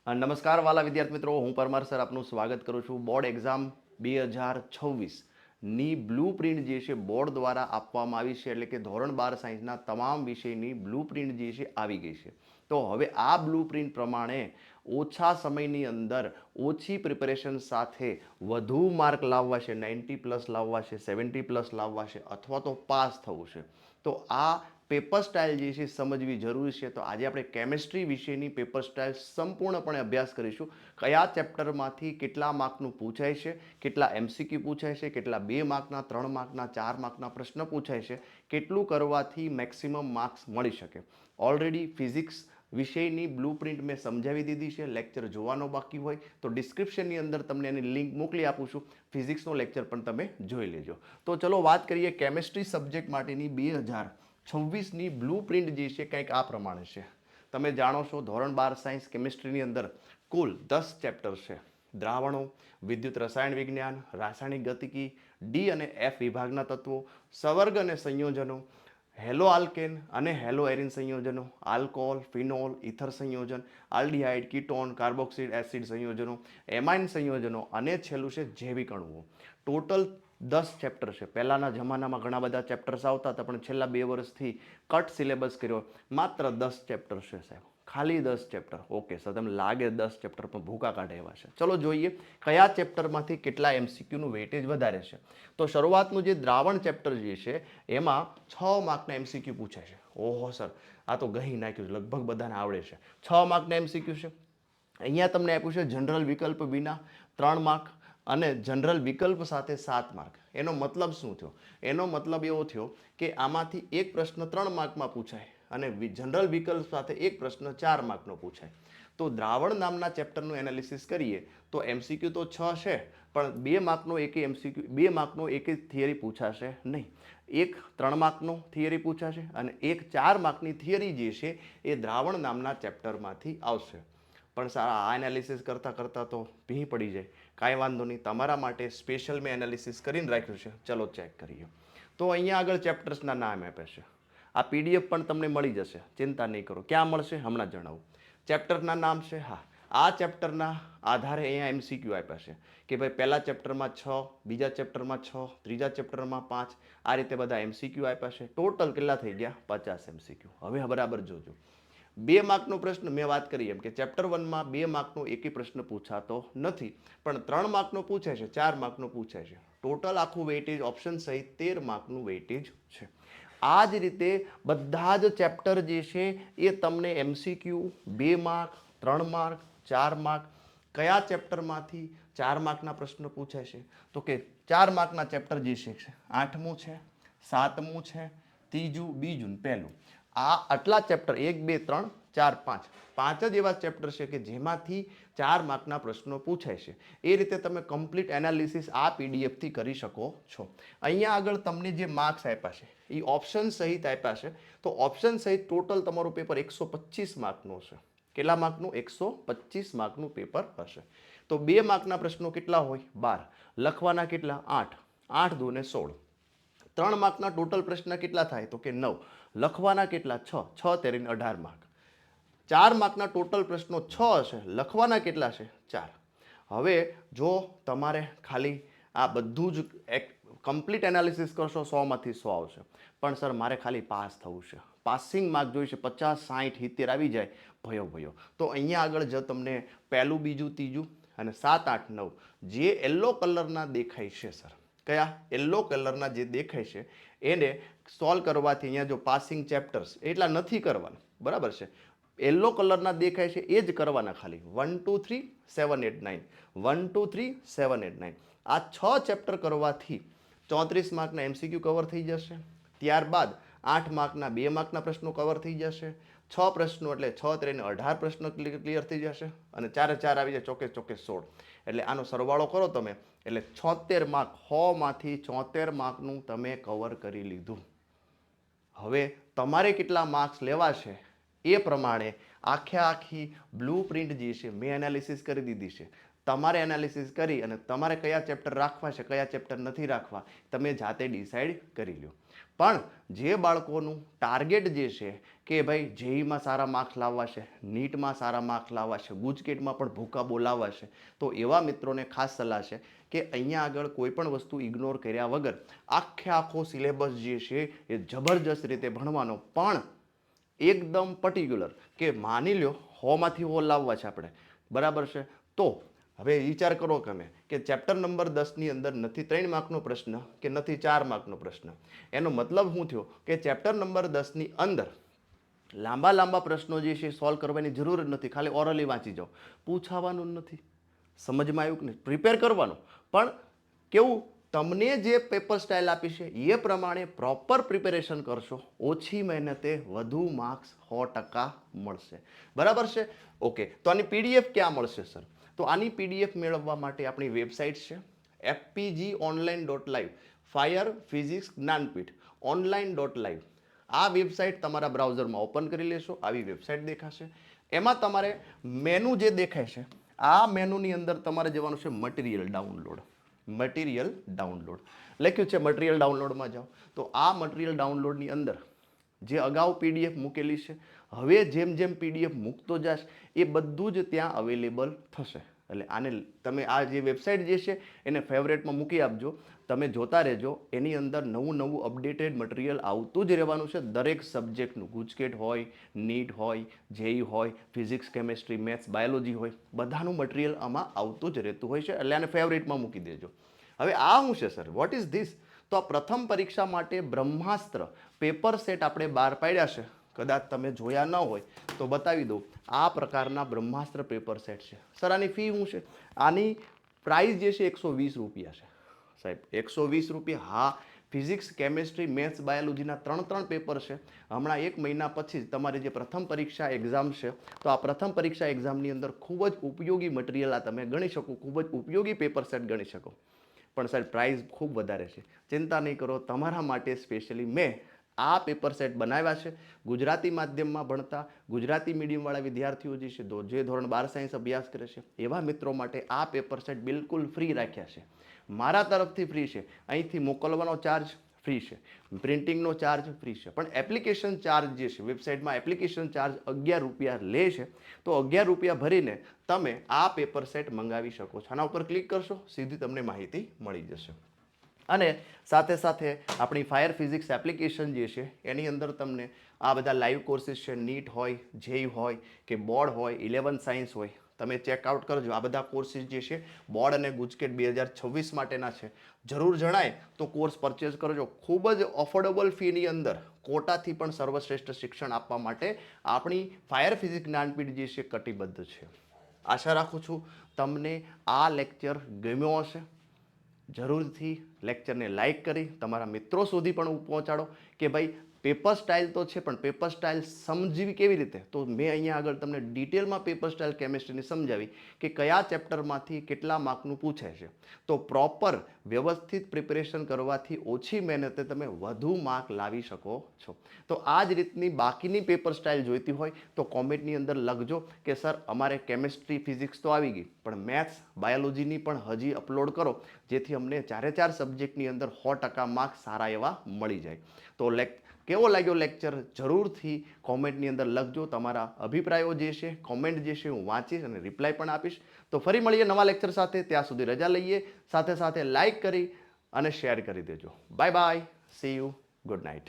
નમસ્કાર વાલા વિદ્યાર્થી મિત્રો, હું પરમાર સર આપનું સ્વાગત કરું છું. બોર્ડ એક્ઝામ 2026ની બ્લુ પ્રિન્ટ જે છે બોર્ડ દ્વારા આપવામાં આવી છે, એટલે કે ધોરણ 12 સાયન્સના તમામ વિષયની બ્લુ પ્રિન્ટ જે છે આવી ગઈ છે. તો હવે આ બ્લુ પ્રિન્ટ પ્રમાણે ઓછા સમયની અંદર ઓછી પ્રિપેરેશન સાથે વધુ માર્ક લાવવા છે, 90+ લાવવા છે, 70+ લાવવા છે, અથવા તો પાસ થવું છે. તો આ પેપર સ્ટાઇલ જે છે સમજવી જરૂરી છે. તો આજે આપણે કેમિસ્ટ્રી વિષયની પેપર સ્ટાઇલ સંપૂર્ણપણે અભ્યાસ કરીશું. કયા ચેપ્ટરમાંથી કેટલા માર્કનું પૂછાય છે, કેટલા એમસીક્યુ પૂછાય છે, કેટલા 2 માર્કના, 3 માર્કના, 4 માર્કના પ્રશ્ન પૂછાય છે, કેટલું કરવાથી મેક્સિમમ માર્ક્સ મળી શકે. ઓલરેડી ફિઝિક્સ વિષયની બ્લુ પ્રિન્ટ મેં સમજાવી દીધી છે. લેક્ચર જોવાનો બાકી હોય તો ડિસ્ક્રિપ્શનની અંદર તમને એની લિંક મોકલી આપું છું. ફિઝિક્સનો લેક્ચર પણ તમે જોઈ લેજો. તો ચલો વાત કરીએ કેમિસ્ટ્રી સબ્જેક્ટ માટેની 2026ની બ્લુ પ્રિન્ટ જે છે કંઈક આ પ્રમાણે છે. તમે જાણો છો ધોરણ 12 સાયન્સ કેમિસ્ટ્રીની અંદર કુલ 10 ચેપ્ટર છે. દ્રાવણો, વિદ્યુત રસાયણ વિજ્ઞાન, રાસાયણિક ગતિકી, ડી અને એફ વિભાગના તત્વો, સંવર્ગ અને સંયોજનો, હેલો આલ્કેન અને હેલો એરિન સંયોજનો, આલ્કોહોલ, ફિનોલ, ઇથર સંયોજન, આલ્ડીહાઇડ, કીટોન, કાર્બોક્સિલ એસિડ સંયોજનો, એમાઇન સંયોજનો અને છેલ્લું છે જૈવિક અણુઓ. ટોટલ 10 ચેપ્ટર છે. પહેલાના જમાનામાં ઘણા બધા ચેપ્ટર્સ આવતા હતા, પણ છેલ્લા 2 વર્ષથી કટ સિલેબસ કર્યો. માત્ર 10 ચેપ્ટર છે સાહેબ, ખાલી 10 ચેપ્ટર. ઓકે સર, તમને લાગે 10 ચેપ્ટર પણ ભૂકા કાઢે એવા છે. ચલો જોઈએ કયા ચેપ્ટરમાંથી કેટલા એમસીક્યુનું વેટેજ વધારે છે. તો શરૂઆતનું જે દ્રાવણ ચેપ્ટર જે છે એમાં 6 માર્કના એમસીક્યુ પૂછાય છે. ઓહો સર, આ તો ગહી નાખ્યું છે, લગભગ બધાને આવડે છે. 6 માર્કના એમસીક્યુ છે. અહીંયા તમને આપ્યું છે જનરલ વિકલ્પ વિના 3 માર્ક અને જનરલ વિકલ્પ સાથે 7 માર્ક. એનો મતલબ શું થયો? એનો મતલબ એવો થયો કે આમાંથી એક પ્રશ્ન 3 માર્કમાં પૂછાય અને જનરલ વિકલ્પ સાથે એક પ્રશ્ન 4 માર્કનો પૂછાય. તો દ્રાવણ નામના ચેપ્ટરનું એનાલિસિસ કરીએ તો એમસીક્યુ તો 6 છે, પણ 2 માર્કનો એક એમસીક્યુ, 2 માર્કનો એક થિયરી પૂછાશે નહીં. એક 3 માર્કનો થિયરી પૂછાશે અને એક 4 માર્કની થિયરી જે છે એ દ્રાવણ નામના ચેપ્ટરમાંથી આવશે. પણ સારા આ એનાલિસિસ કરતાં કરતાં તો ભી પડી જાય. કાંઈ વાંધો નહીં, તમારા માટે સ્પેશિયલ મેં એનાલિસિસ કરીને રાખ્યું છે. ચલો ચેક કરીએ. તો અહીંયા આગળ ચેપ્ટર્સના નામ આપ્યા છે. આ પીડીએફ પણ તમને મળી જશે, ચિંતા નહીં કરો. ક્યાં મળશે હમણાં જણાવું. ચેપ્ટરના નામ છે. હા, આ ચેપ્ટરના આધારે અહીંયા એમસીક્યુ આપ્યા છે કે ભાઈ પહેલા ચેપ્ટરમાં 6, બીજા ચેપ્ટરમાં 6, ત્રીજા ચેપ્ટરમાં 5, આ રીતે બધા એમસીક્યુ આપ્યા છે. ટોટલ કેટલા થઈ ગયા? 50 એમસીક્યુ. હવે બરાબર જોજો. 2 માર્કનો પ્રશ્ન મેં વાત કરી એમ કે ચેપ્ટર 1માં 2 માર્કનો એકેય પ્રશ્ન પૂછાતો નથી, પણ 3 માર્કનો પૂછાય છે, 4 માર્કનો પૂછાય છે. ટોટલ આખું વેઇટેજ ઓપ્શન સહિત 13 માર્કનું વેઇટેજ છે. આ જ રીતે બધા જ ચેપ્ટર જે છે એ તમને એમસીક્યુ 2 માર્ક, 3 માર્ક, 4 માર્ક. કયા ચેપ્ટરમાંથી 4 માર્કના પ્રશ્નો પૂછાય છે? તો કે 4 માર્કના ચેપ્ટર જે છે 8મું છે, 7મું છે, ત્રીજું, બીજું, પહેલું. આ આટલા ચેપ્ટર 1, 2, 3, 4, 5, 5 જ એવા ચેપ્ટર છે કે જેમાંથી 4 માર્કના પ્રશ્નો પૂછાય છે. એ રીતે તમે કમ્પ્લીટ એનાલિસિસ આ પીડીએફથી કરી શકો છો. અહીંયા આગળ તમને જે માર્ક્સ આપ્યા છે એ ઓપ્શન સહિત આપ્યા છે. તો ઓપ્શન સહિત ટોટલ તમારું પેપર 125 માર્કનું હશે. કેટલા માર્કનું? 125 માર્કનું પેપર હશે. તો 2 માર્કના પ્રશ્નો કેટલા હોય? 12. લખવાના કેટલા? 8. 8 દૂને 16. 3 માર્કના ટોટલ પ્રશ્ન કેટલા થાય? તો કે 9. લખવાના કેટલા? 6. 6 તેરીને 18 માર્ક. 4 માર્કના ટોટલ પ્રશ્નો 6 હશે, લખવાના કેટલા છે? 4. હવે જો તમારે ખાલી આ બધું જ કમ્પ્લીટ એનાલિસિસ કરશો 100માંથી 100 આવશે. પણ સર મારે ખાલી પાસ થવું છે, પાસિંગ માર્ક જોઈશે, 50, 60, 70 આવી જાય, ભયો. તો અહીંયા આગળ જો તમને પહેલું, બીજું, ત્રીજું અને 7, 8, 9 જે યલો કલરના દેખાય છે સર, કયા યલો કલરના જે દેખાય છે એને સોલ્વ કરવાથી અહીંયા જો પાસિંગ ચેપ્ટર્સ એટલા નથી કરવાના, બરાબર છે. યલો કલરના દેખાય છે એ જ કરવાના ખાલી. 1, 2, 3, 7, 8, 9, 1, 2, 3, 7, 8, 9. આ 6 ચેપ્ટર કરવાથી 34 માર્કના એમસીક્યુ કવર થઈ જશે. ત્યારબાદ 8 માર્કના 2 માર્કના પ્રશ્નો કવર થઈ જશે. 6 પ્રશ્નો એટલે 6 તેરીને 18 પ્રશ્નો ક્લિયર થઈ જશે અને 4 4 આવી જાય, ચોકે 16. એટલે આનો સરવાળો કરો તમે એટલે 76 માર્ક, 100માંથી 74 માર્કનું તમે કવર કરી લીધું. હવે તમારે કેટલા માર્ક્સ લેવા છે એ પ્રમાણે આખી બ્લુ પ્રિન્ટ જે છે મેં એનાલિસિસ કરી દીધી છે. તમારે એનાલિસિસ કરી અને તમારે કયા ચેપ્ટર રાખવા છે, કયા ચેપ્ટર નથી રાખવા, તમે જાતે ડિસાઈડ કરી લો. પણ જે બાળકોનું ટાર્ગેટ જે છે કે ભાઈ જેઈમાં સારા માર્ક્સ લાવવા છે, નીટમાં સારા માર્ક્સ લાવવા છે, ગુજકેટમાં પણ ભૂકા બોલાવવા છે, તો એવા મિત્રોને ખાસ સલાહ છે કે અહીંયા આગળ કોઈ પણ વસ્તુ ઇગ્નોર કર્યા વગર આખો સિલેબસ જે છે એ જબરજસ્ત રીતે ભણવાનો, પણ એકદમ પર્ટિક્યુલર કે માની લો 100માંથી 100 લાવવા છે આપણે, બરાબર છે. તો હવે વિચાર કરો તમે કે ચેપ્ટર નંબર 10ની અંદર નથી 3 માર્કનો પ્રશ્ન કે નથી 4 માર્કનો પ્રશ્ન. એનો મતલબ શું થયો કે ચેપ્ટર નંબર 10ની અંદર લાંબા પ્રશ્નો જે છે સોલ્વ કરવાની જરૂર જ નથી, ખાલી ઓરલી વાંચી જાઓ, પૂછાવાનું નથી. સમજમાં આવ્યું કે નહીં? પ્રિપેર કરવાનું, પણ કેવું તમને જે પેપર સ્ટાઇલ આપી છે એ પ્રમાણે પ્રોપર પ્રિપેરેશન કરશો, ઓછી મહેનતે વધુ માર્ક્સ 100% મળશે, બરાબર છે. ઓકે, તો આની પીડીએફ ક્યાં મળશે સર? તો આની પીડીએફ મેળવવા માટે આપણી વેબસાઇટ છે fpgonline.live, fire physics Jnanpith online.live. આ વેબસાઇટ તમારા બ્રાઉઝરમાં ઓપન કરી લેશો, આવી વેબસાઇટ દેખાશે. એમાં તમારે મેનુ જે દેખાય છે, આ મેનુની અંદર તમારે જવાનું છે મટીરિયલ ડાઉનલોડ. મટીરિયલ ડાઉનલોડ લખ્યું છે, મટીરિયલ ડાઉનલોડમાં જાઓ તો આ મટીરિયલ ડાઉનલોડની અંદર જે અગાઉ પીડીએફ મૂકેલી છે, હવે જેમ જેમ પીડીએફ મૂકતો જશે એ બધું જ ત્યાં અવેલેબલ થશે. એટલે આને તમે આ જે વેબસાઇટ જે છે એને ફેવરેટમાં મૂકી આપજો, તમે જોતા રહેજો. એની અંદર નવું અપડેટેડ મટીરિયલ આવતું જ રહેવાનું છે, દરેક સબ્જેક્ટનું. ગુજકેટ હોય, નીટ હોય, જેઈ હોય, ફિઝિક્સ, કેમેસ્ટ્રી, મેથ્સ, બાયોલોજી હોય, બધાનું મટીરિયલ આમાં આવતું જ રહેતું હોય છે. એટલે આને ફેવરેટમાં મૂકી દેજો. હવે આ શું છે સર? What is this? તો આ પ્રથમ પરીક્ષા માટે બ્રહ્માસ્ત્ર પેપર સેટ આપણે બહાર પાડ્યા છે. કદાચ તમે જોયા ન હોય તો બતાવી દઉં. આ પ્રકારના બ્રહ્માસ્ત્ર પેપર સેટ છે. સર આની ફી શું છે? આની પ્રાઇસ જે છે 120 રૂપિયા છે સાહેબ. 120 રૂપિયા. હા, ફિઝિક્સ, કેમેસ્ટ્રી, મેથ્સ, બાયોલોજીના 3 પેપર છે. હમણાં 1 મહિના પછી તમારી જે પ્રથમ પરીક્ષા એક્ઝામ છે, તો આ પ્રથમ પરીક્ષા એક્ઝામની અંદર ખૂબ જ ઉપયોગી મટીરિયલ આ તમે ગણી શકો, ખૂબ જ ઉપયોગી પેપર સેટ ગણી શકો. પણ સાહેબ પ્રાઇસ ખૂબ વધારે છે. ચિંતા નહીં કરો, તમારા માટે સ્પેશિયલી મેં આ પેપર સેટ બનાવ્યા છે. ગુજરાતી માધ્યમમાં ભણતા ગુજરાતી મીડિયમવાળા વિદ્યાર્થીઓ જે છે, જે ધોરણ 12 સાયન્સ અભ્યાસ કરે છે, એવા મિત્રો માટે આ પેપર સેટ બિલકુલ ફ્રી રાખ્યા છે. મારા તરફથી ફ્રી છે. અહીંથી મોકલવાનો ચાર્જ ફ્રી છે, પ્રિન્ટિંગનો ચાર્જ ફ્રી છે, પણ એપ્લિકેશન ચાર્જ જે છે, વેબસાઇટમાં એપ્લિકેશન ચાર્જ 11 રૂપિયા લે છે. તો 11 રૂપિયા ભરીને તમે આ પેપર સેટ મંગાવી શકો છો. આના ઉપર ક્લિક કરશો, સીધી તમને માહિતી મળી જશે. અને સાથે સાથે આપણી ફાયર ફિઝિક્સ એપ્લિકેશન જે છે એની અંદર તમને આ બધા લાઈવ કોર્સિસ છે, નીટ હોય, જેઈ હોય કે બોર્ડ હોય, 11 સાયન્સ હોય, તમે ચેકઆઉટ કરજો. આ બધા કોર્સિસ જે છે બોર્ડ અને ગુજકેટ 2026 માટેના છે. જરૂર જણાય તો કોર્સ પરચેઝ કરજો. ખૂબ જ અફોર્ડેબલ ફીની અંદર કોટાથી પણ સર્વશ્રેષ્ઠ શિક્ષણ આપવા માટે આપણી ફાયર ફિઝિક્સ જ્ઞાનપીઠ જે છે કટિબદ્ધ છે. આશા રાખું છું તમને આ લેક્ચર ગમ્યો હશે. જરૂરથી લેક્ચરને લાઇક કરી તમારા મિત્રો સુધી પણ પહોંચાડો કે ભાઈ પેપર સ્ટાઇલ તો છે, પણ પેપર સ્ટાઇલ સમજવી કેવી રીતે? તો મેં અહીંયા આગળ તમને ડિટેલમાં પેપર સ્ટાઇલ કેમેસ્ટ્રીની સમજાવી કે કયા ચેપ્ટરમાંથી કેટલા માર્કનું પૂછે છે. તો પ્રોપર વ્યવસ્થિત પ્રિપેરેશન કરવાથી ઓછી મહેનતે તમે વધુ માર્ક લાવી શકો છો. તો આ જ રીતની બાકીની પેપર સ્ટાઇલ જોઈતી હોય તો કોમેન્ટની અંદર લખજો કે સર અમારે કેમેસ્ટ્રી, ફિઝિક્સ તો આવી ગઈ, પણ મેથ્સ, બાયોલોજીની પણ હજી અપલોડ કરો, જેથી અમને 4 સબ્જેક્ટની અંદર 100% માર્ક્સ સારા એવા મળી જાય. તો કેવો લાગ્યો લેક્ચર જરૂરથી કોમેન્ટની અંદર લખજો. તમારા અભિપ્રાયો જે છે, કોમેન્ટ જે છે હું વાંચીશ અને રિપ્લાય પણ આપીશ. તો ફરી મળીએ નવા લેક્ચર સાથે. ત્યાં સુધી રજા લઈએ. સાથે સાથે લાઇક કરી અને શેર કરી દેજો. Bye bye, C you, good night.